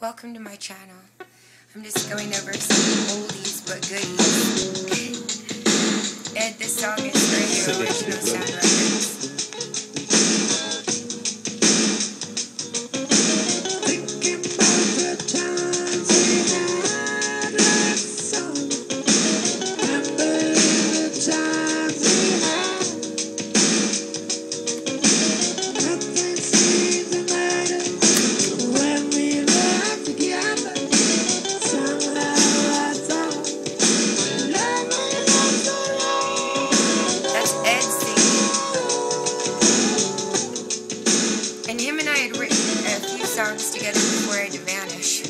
Welcome to my channel. I'm just going over some oldies but goodies. And this song is for your original sound records. And him and I had written a few songs together before I had to vanish.